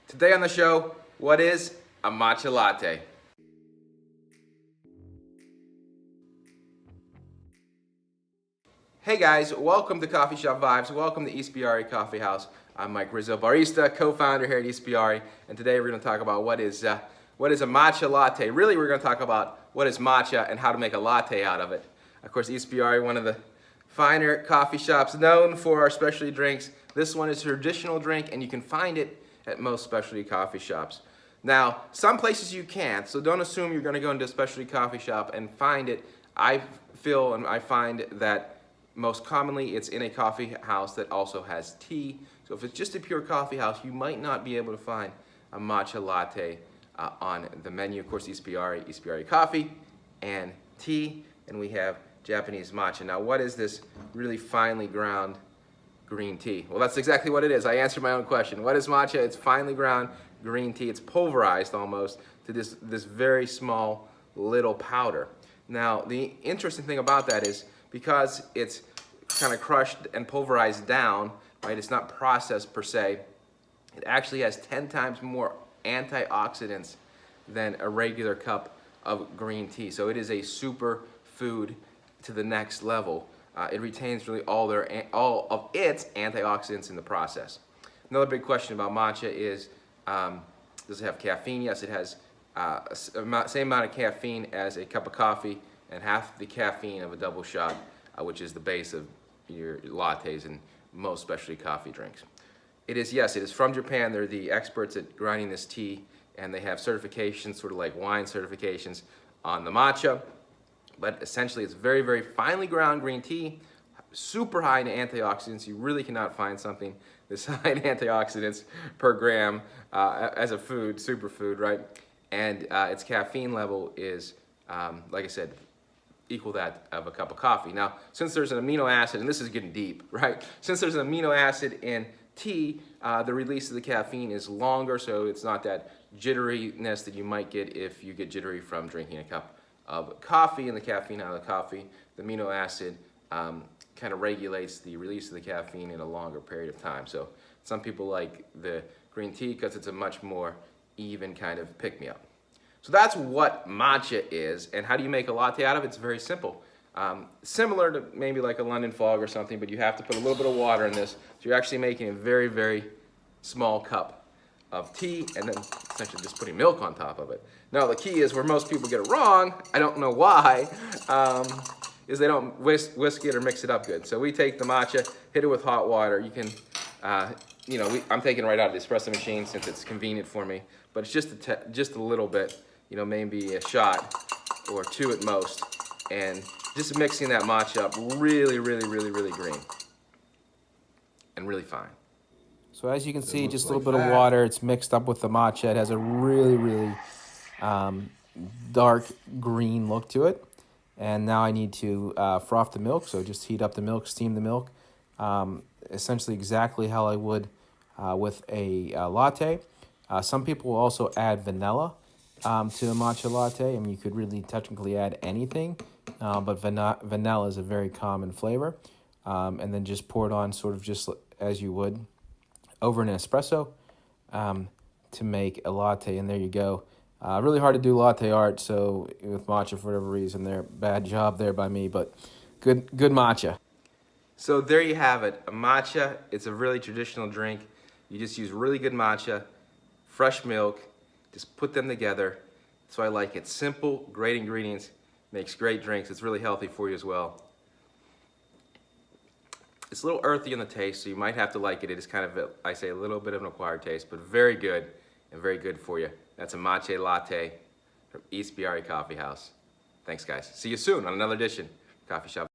Today on the show, what is a matcha latte? Hey guys, welcome to CoffeeShop Vibes. Welcome to Ispirare Coffee House. I'm Mike Rizzo, barista, co-founder here at Ispirare, and today we're going to talk about what is a matcha latte. Really, we're going to talk about what is matcha and how to make a latte out of it. Of course, Ispirare, one of the finer coffee shops known for our specialty drinks. This one is a traditional drink, and you can find it at most specialty coffee shops. Now, some places you can't, so don't assume you're going to go into a specialty coffee shop and find it. I feel and I find that most commonly it's in a coffee house that also has tea. So if it's just a pure coffee house, you might not be able to find a matcha latte on the menu. Of course, Ispirare coffee and tea, and we have Japanese matcha. Now, what is this really finely ground green tea? Well, that's exactly what it is. I answered my own question. What is matcha? It's finely ground green tea. It's pulverized almost to this very small little powder. Now, the interesting thing about that is because it's kind of crushed and pulverized down, right? It's not processed per se. It actually has 10 times more antioxidants than a regular cup of green tea. So it is a super food to the next level. It retains really all of its antioxidants in the process. Another big question about matcha is, does it have caffeine? Yes, it has same amount of caffeine as a cup of coffee and half the caffeine of a double shot, which is the base of your lattes and most specialty coffee drinks. It is from Japan. They're the experts at grinding this tea, and they have certifications, sort of like wine certifications on the matcha. But essentially, it's very, very finely ground green tea, super high in antioxidants. You really cannot find something this high in antioxidants per gram as a food, superfood, right? And its caffeine level is, like I said, equal that of a cup of coffee. Now, since there's an amino acid, and this is getting deep, right? Since there's an amino acid in tea, the release of the caffeine is longer, so it's not that jitteriness that you might get if you get jittery from drinking a cup of coffee and the caffeine out of the coffee. The amino acid kind of regulates the release of the caffeine in a longer period of time. So some people like the green tea because it's a much more even kind of pick-me-up. So that's what matcha is, and how do you make a latte out of it? It's very simple. Similar to maybe like a London fog or something, but you have to put a little bit of water in this. So you're actually making a very, very small cup of tea and then essentially just putting milk on top of it. Now the key is where most people get it wrong, I don't know why, is they don't whisk it or mix it up good. So we take the matcha, hit it with hot water. You can, I'm taking it right out of the espresso machine since it's convenient for me, but it's just a little bit, maybe a shot or two at most, and just mixing that matcha up really, really, really, really green and really fine. So as you can see, just a little bit of water, it's mixed up with the matcha. It has a really, really dark green look to it. And now I need to froth the milk, so just heat up the milk, steam the milk, essentially exactly how I would with a latte. Some people will also add vanilla to a matcha latte. I mean, you could really technically add anything, but vanilla is a very common flavor. And then just pour it on sort of just as you would over an espresso to make a latte, and there you go. Really hard to do latte art, so with matcha for whatever reason, bad job there by me, but good matcha. So there you have it, a matcha. It's a really traditional drink. You just use really good matcha, fresh milk, just put them together. That's why I like it. Simple, great ingredients, makes great drinks. It's really healthy for you as well. It's a little earthy in the taste, so you might have to like it. It is kind of, a little bit of an acquired taste, but very good and very good for you. That's a matcha latte from Ispirare Coffee House. Thanks, guys. See you soon on another edition of Coffee Shop